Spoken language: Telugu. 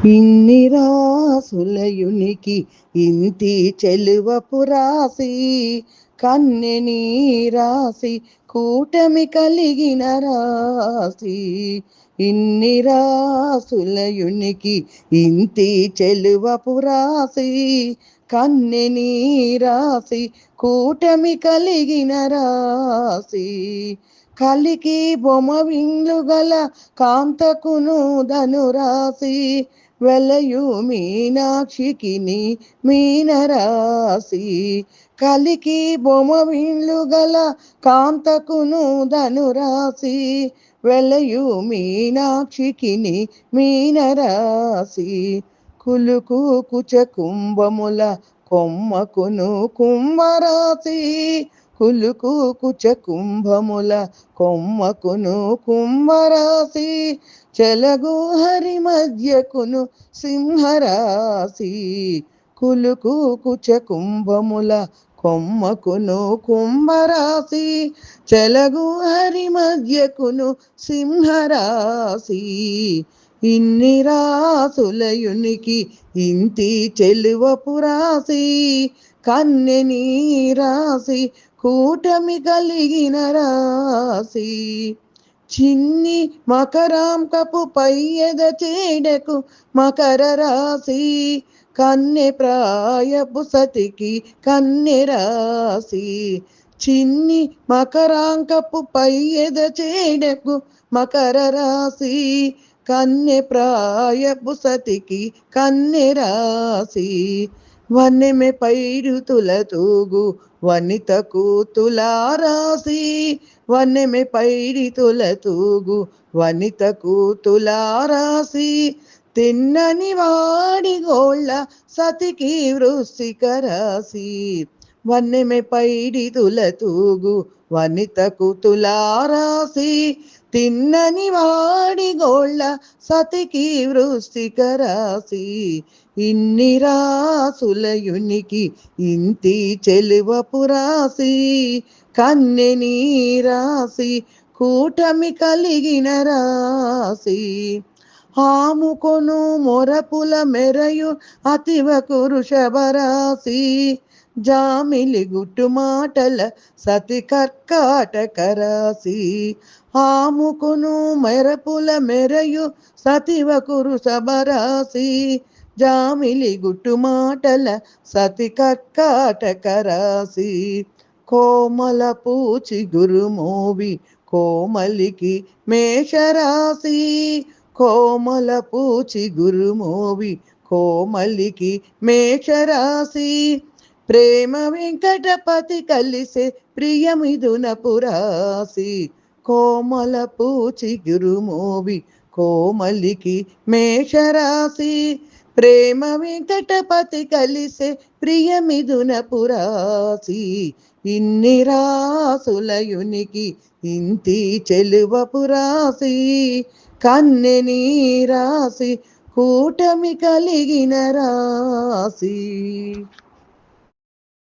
ఇన్ని రాసులయునికి ఇంతి చెలువపు రాసి కన్నెని రాసి కూటమి కలిగిన రాసి. ఇన్ని రాసులయునికి ఇంతి చెలువపు రాసి కన్నెని రాసి కూటమి కలిగిన రాసి. కలికి బొమ్మ విండ్లు గల కాంతకును ధనురాసి వెలయు మీనాక్షికిని మీనరాసి. కలికి బొమ్మ విండ్లు గల కాంతకును ధనురాసి వెలయు మీనాక్షికిని మీనరాసి. కులుకు కుచ కుంభముల కొమ్మకును కుంభరాసి కులుకు కుచ కుంభముల కొమ్మకును కుంభరాసి చెలగు హరి మధ్యకును సింహరాసి. కులుకు కుచ కుంభముల కొమ్మకును కుంభరాసి చెలగు హరి మధ్యకును సింహరాసి. ఇన్ని రాసులయునికి ఇంతి చెలువపు రాసి కన్నెని రాసి కూటమి కలిగిన రాసి. చిన్ని మకరాంకపు పయ్యద చేడకు మకర రాసి కన్నె ప్రాయపు సతికి కన్నె రాసి. చిన్ని మకరాంకపు పయ్యద చేడకు మకర రాసి కన్నె ప్రాయపు సతికి కన్నె రాసి. వన్నెమె పైరుతుల తూగు వనితకు తులారాసి వన్నెమె పైరితుల తూగు వనితకు తులారాసి. తిన్నని వాడి గోళ్ళ సతికి వృశ్చిక రాసి వన్నెమె పైడితుల తూగు వనితకు తులారాసి. తిన్నని వాడి గోళ్ళ సతికి వృశ్చిక రాసి. ఇన్ని రాసులయునికి ఇంతి చెలువపు రాసి కన్నెని రాసి కూటమి కలిగిన రాసి. ఆముకొను మొరపుల మెరయు అతివకు వృషభరాసి జామిలి గుట్టు మాటల సతి కర్కాటక రాసి. ఆముకొను మెరపుల మెరయు సతివకు వృషభరాసి జామిలి గుట్టు మాటల సతి కర్కాటక రాసి. కోమల పూచి గురుమోవి కోమలికి మేషరాసి కోమల పూచి గురుమోవి కోమలికి మేషరాసి. ప్రేమ వెంకటపతి కలిసే ప్రియమిథునపు రాసి కోమల పూచి గురుమోవి కోమలికి మేషరాసి. ప్రేమ వెంకటపతి కలిసే ప్రియమిథునపు రాసి. ఇన్ని రాసులయునికి ఇంతి చెలువపు రాసి కన్నెని రాసి కూటమి కలిగిన రాసి.